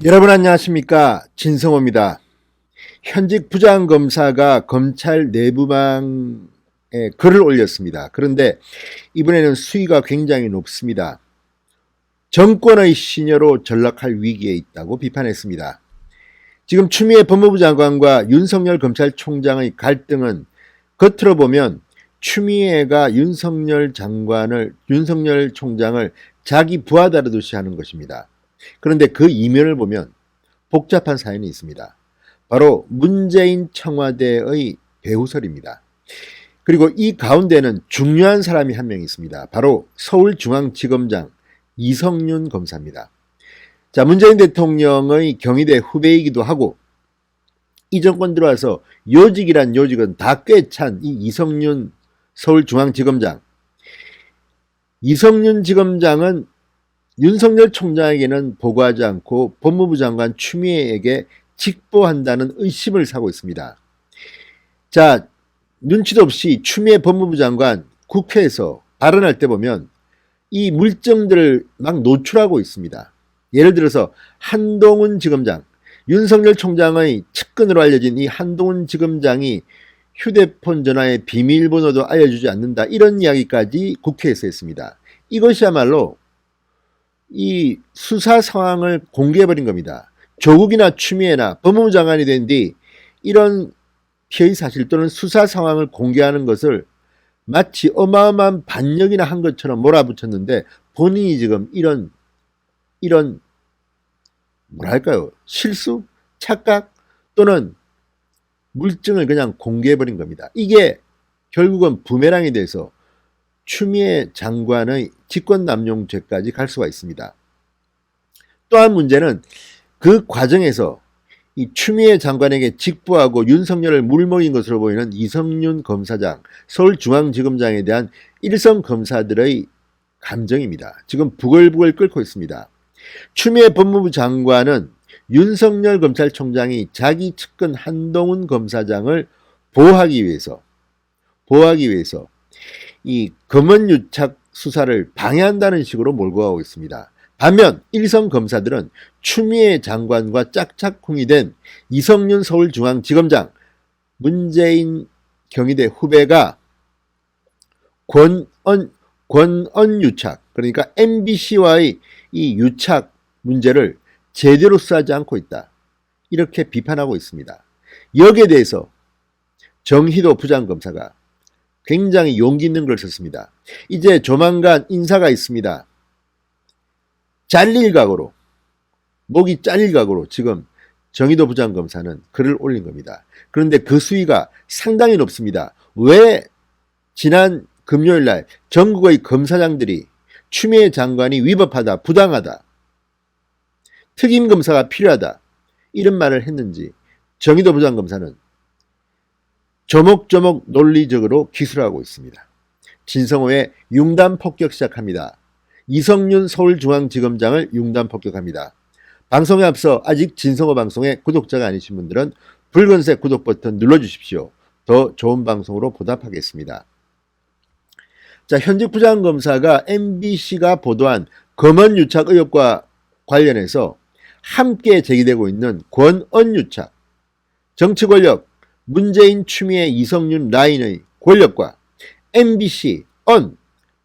여러분 안녕하십니까, 진성호입니다. 현직 부장검사가 검찰 내부망에 글을 올렸습니다. 그런데 이번에는 수위가 굉장히 높습니다. 정권의 시녀로 전락할 위기에 있다고 비판했습니다. 지금 추미애 법무부 장관과 윤석열 검찰총장의 갈등은 겉으로 보면 추미애가 윤석열 총장을 자기 부하 다루듯이 하는 것입니다. 그런데 그 이면을 보면 복잡한 사연이 있습니다. 바로 문재인 청와대의 배후설입니다. 그리고 이 가운데는 중요한 사람이 한 명 있습니다. 바로 서울중앙지검장 이성윤 검사입니다. 자, 문재인 대통령의 경희대 후배이기도 하고 이 정권 들어와서 요직이란 요직은 다 꿰찬 이 이성윤 서울중앙지검장. 이성윤 지검장은 윤석열 총장에게는 보고하지 않고 법무부 장관 추미애에게 직보한다는 의심을 사고 있습니다. 자, 눈치도 없이 추미애 법무부 장관 국회에서 발언할 때 보면 이 물증들을 막 노출하고 있습니다. 예를 들어서 한동훈 지검장, 윤석열 총장의 측근으로 알려진 이 한동훈 지검장이 휴대폰 전화의 비밀번호도 알려주지 않는다, 이런 이야기까지 국회에서 했습니다. 이것이야말로 이 수사 상황을 공개해버린 겁니다. 조국이나 추미애나 법무부 장관이 된 뒤 이런 피의 사실 또는 수사 상황을 공개하는 것을 마치 어마어마한 반역이나 한 것처럼 몰아붙였는데, 본인이 지금 이런 뭐랄까요, 실수, 착각 또는 물증을 그냥 공개해버린 겁니다. 이게 결국은 부메랑이 돼서 추미애 장관의 직권남용죄까지 갈 수가 있습니다. 또한 문제는 그 과정에서 이 추미애 장관에게 직보하고 윤석열을 물먹인 것으로 보이는 이성윤 검사장, 서울중앙지검장에 대한 일선 검사들의 감정입니다. 지금 부글부글 끓고 있습니다. 추미애 법무부 장관은 윤석열 검찰총장이 자기 측근 한동훈 검사장을 보호하기 위해서 이 검언유착 수사를 방해한다는 식으로 몰고 가고 있습니다. 반면 일선 검사들은 추미애 장관과 짝짝꿍이 된 이성윤 서울중앙지검장, 문재인 경희대 후배가 권언유착, 그러니까 MBC와의 이 유착 문제를 제대로 수사하지 않고 있다, 이렇게 비판하고 있습니다. 여기에 대해서 정희도 부장검사가 굉장히 용기 있는 걸 썼습니다. 이제 조만간 인사가 있습니다. 잘릴 각오로, 목이 잘릴 각오로 지금 정희도 부장검사는 글을 올린 겁니다. 그런데 그 수위가 상당히 높습니다. 왜 지난 금요일날 전국의 검사장들이 추미애 장관이 위법하다, 부당하다, 특임검사가 필요하다, 이런 말을 했는지 정희도 부장검사는 조목조목 논리적으로 기술하고 있습니다. 진성호의 융단 폭격 시작합니다. 이성윤 서울중앙지검장을 융단 폭격합니다. 방송에 앞서 아직 진성호 방송의 구독자가 아니신 분들은 붉은색 구독 버튼 눌러주십시오. 더 좋은 방송으로 보답하겠습니다. 자, 현직 부장검사가 MBC가 보도한 검언유착 의혹과 관련해서 함께 제기되고 있는 권언유착, 정치권력, 문재인, 추미애, 이성윤 라인의 권력과 MBC,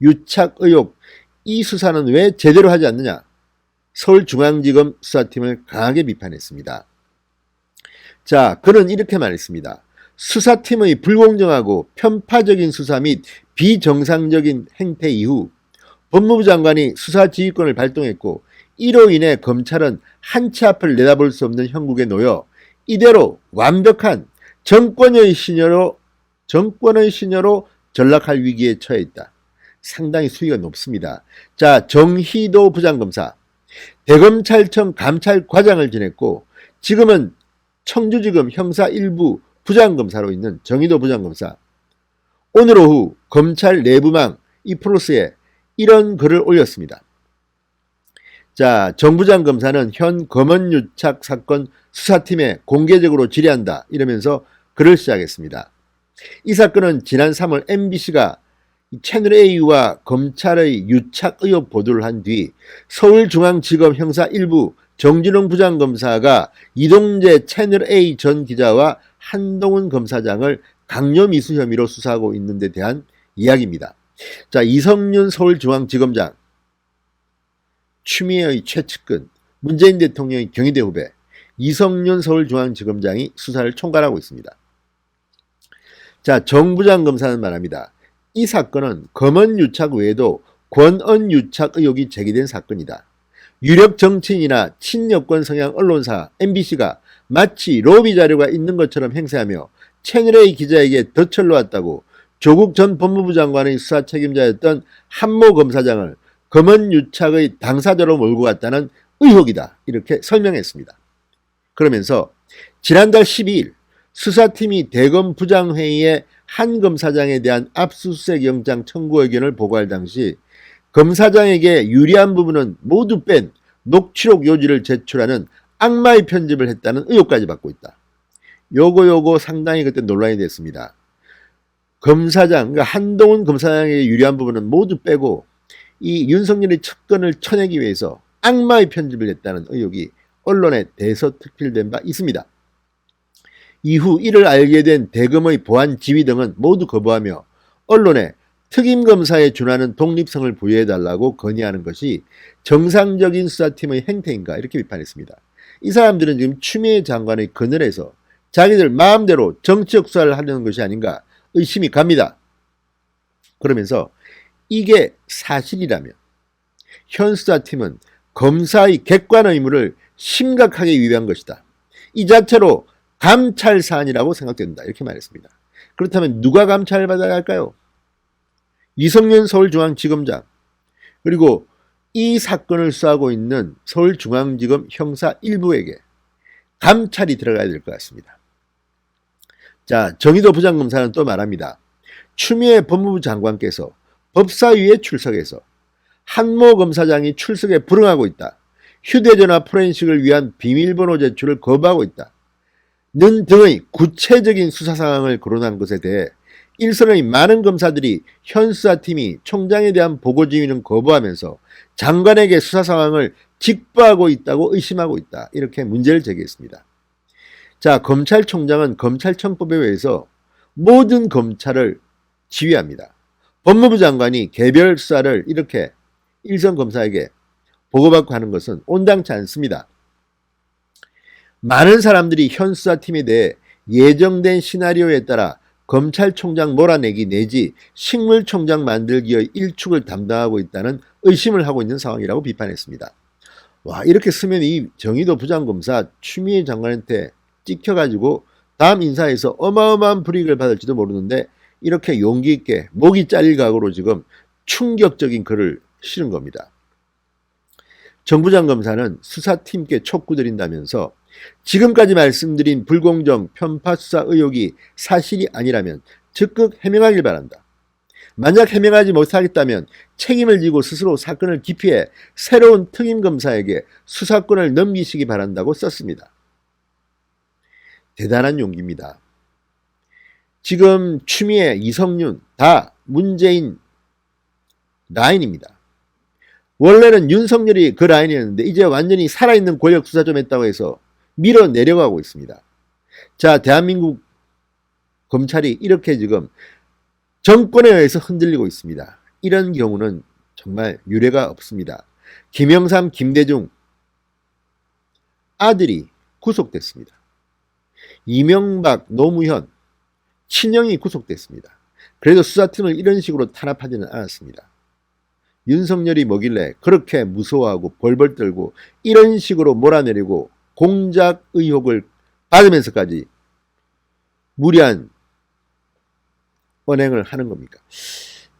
유착 의혹, 이 수사는 왜 제대로 하지 않느냐, 서울중앙지검 수사팀을 강하게 비판했습니다. 자, 그는 이렇게 말했습니다. 수사팀의 불공정하고 편파적인 수사 및 비정상적인 행태 이후 법무부 장관이 수사지휘권을 발동했고, 이로 인해 검찰은 한 치 앞을 내다볼 수 없는 형국에 놓여 이대로 완벽한 정권의 시녀로 전락할 위기에 처해 있다. 상당히 수위가 높습니다. 자, 정희도 부장검사, 대검찰청 감찰과장을 지냈고 지금은 청주지검 형사 1부 부장검사로 있는 정희도 부장검사, 오늘 오후 검찰 내부망 이 프로스에 이런 글을 올렸습니다. 자, 정 부장검사는 현 검언유착 사건 수사팀에 공개적으로 질의한다, 이러면서 글을 시작했습니다. 이 사건은 지난 3월 MBC가 채널A와 검찰의 유착 의혹 보도를 한 뒤 서울중앙지검 형사 1부 정진웅 부장검사가 이동재 채널A 전 기자와 한동훈 검사장을 강요미수 혐의로 수사하고 있는 데 대한 이야기입니다. 자, 이성윤 서울중앙지검장, 추미애의 최측근, 문재인 대통령의 경희대 후배 이성윤 서울중앙지검장이 수사를 총괄하고 있습니다. 자, 정 부장검사는 말합니다. 이 사건은 검언유착 외에도 권언유착 의혹이 제기된 사건이다. 유력 정치인이나 친여권 성향 언론사 MBC가 마치 로비 자료가 있는 것처럼 행세하며 채널A 기자에게 덫을 놓았다고 조국 전 법무부 장관의 수사 책임자였던 한모 검사장을 검언유착의 당사자로 몰고 갔다는 의혹이다. 이렇게 설명했습니다. 그러면서 지난달 12일 수사팀이 대검 부장회의에 한 검사장에 대한 압수수색 영장 청구 의견을 보고할 당시 검사장에게 유리한 부분은 모두 뺀 녹취록 요지를 제출하는 악마의 편집을 했다는 의혹까지 받고 있다. 요거 상당히 그때 논란이 됐습니다. 검사장, 그러니까 한동훈 검사장에게 유리한 부분은 모두 빼고 이 윤석열의 측근을 쳐내기 위해서 악마의 편집을 했다는 의혹이 언론에 대서특필된 바 있습니다. 이후 이를 알게 된 대검의 보안 지휘 등은 모두 거부하며 언론에 특임검사에 준하는 독립성을 부여해달라고 건의하는 것이 정상적인 수사팀의 행태인가 이렇게 비판했습니다. 이 사람들은 지금 추미애 장관의 그늘에서 자기들 마음대로 정치적 수사를 하려는 것이 아닌가 의심이 갑니다. 그러면서 이게 사실이라면 현 수사팀은 검사의 객관 의무를 심각하게 위배한 것이다. 이 자체로 감찰 사안이라고 생각된다. 이렇게 말했습니다. 그렇다면 누가 감찰을 받아야 할까요? 이성윤 서울중앙지검장, 그리고 이 사건을 수사하고 있는 서울중앙지검 형사 1부에게 감찰이 들어가야 될 것 같습니다. 자, 정의도 부장검사는 또 말합니다. 추미애 법무부 장관께서 법사위에 출석해서 한모 검사장이 출석에 불응하고 있다. 휴대전화 포렌식을 위한 비밀번호 제출을 거부하고 있다. 는 등의 구체적인 수사 상황을 거론한 것에 대해 일선의 많은 검사들이 현 수사팀이 총장에 대한 보고 지휘는 거부하면서 장관에게 수사 상황을 직보하고 있다고 의심하고 있다. 이렇게 문제를 제기했습니다. 자, 검찰총장은 검찰청법에 의해서 모든 검찰을 지휘합니다. 법무부 장관이 개별 수사를 이렇게 일선 검사에게 보고받고 하는 것은 온당치 않습니다. 많은 사람들이 현 수사팀에 대해 예정된 시나리오에 따라 검찰총장 몰아내기 내지 식물총장 만들기의 일축을 담당하고 있다는 의심을 하고 있는 상황이라고 비판했습니다. 와, 이렇게 쓰면 이 정의도 부장검사 추미애 장관한테 찍혀가지고 다음 인사에서 어마어마한 불이익을 받을지도 모르는데 이렇게 용기 있게 목이 잘릴 각오로 지금 충격적인 글을 실은 겁니다. 정 부장검사는 수사팀께 촉구드린다면서 지금까지 말씀드린 불공정 편파 수사 의혹이 사실이 아니라면 적극 해명하길 바란다. 만약 해명하지 못하겠다면 책임을 지고 스스로 사건을 기피해 새로운 특임검사에게 수사권을 넘기시기 바란다고 썼습니다. 대단한 용기입니다. 지금 추미애, 이성윤 다 문재인 라인입니다. 원래는 윤석열이 그 라인이었는데 이제 완전히 살아있는 권력 수사 좀 했다고 해서 밀어내려가고 있습니다. 자, 대한민국 검찰이 이렇게 지금 정권에 의해서 흔들리고 있습니다. 이런 경우는 정말 유례가 없습니다. 김영삼, 김대중 아들이 구속됐습니다. 이명박, 노무현 친형이 구속됐습니다. 그래도 수사팀을 이런 식으로 탄압하지는 않았습니다. 윤석열이 뭐길래 그렇게 무서워하고 벌벌 떨고 이런 식으로 몰아내리고 공작 의혹을 받으면서까지 무리한 언행을 하는 겁니까?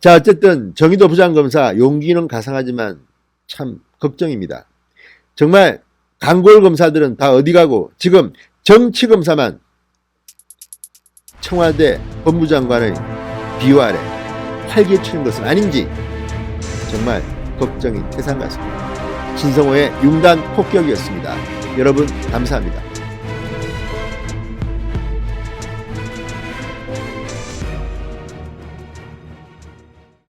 자, 어쨌든 정의도 부장검사 용기는 가상하지만 참 걱정입니다. 정말 단골 검사들은 다 어디 가고 지금 정치검사만 청와대 법무장관의 비호 아래 활개치는 것은 아닌지 정말 걱정이 태산 같습니다. 진성호의 융단 폭격이었습니다. 여러분 감사합니다.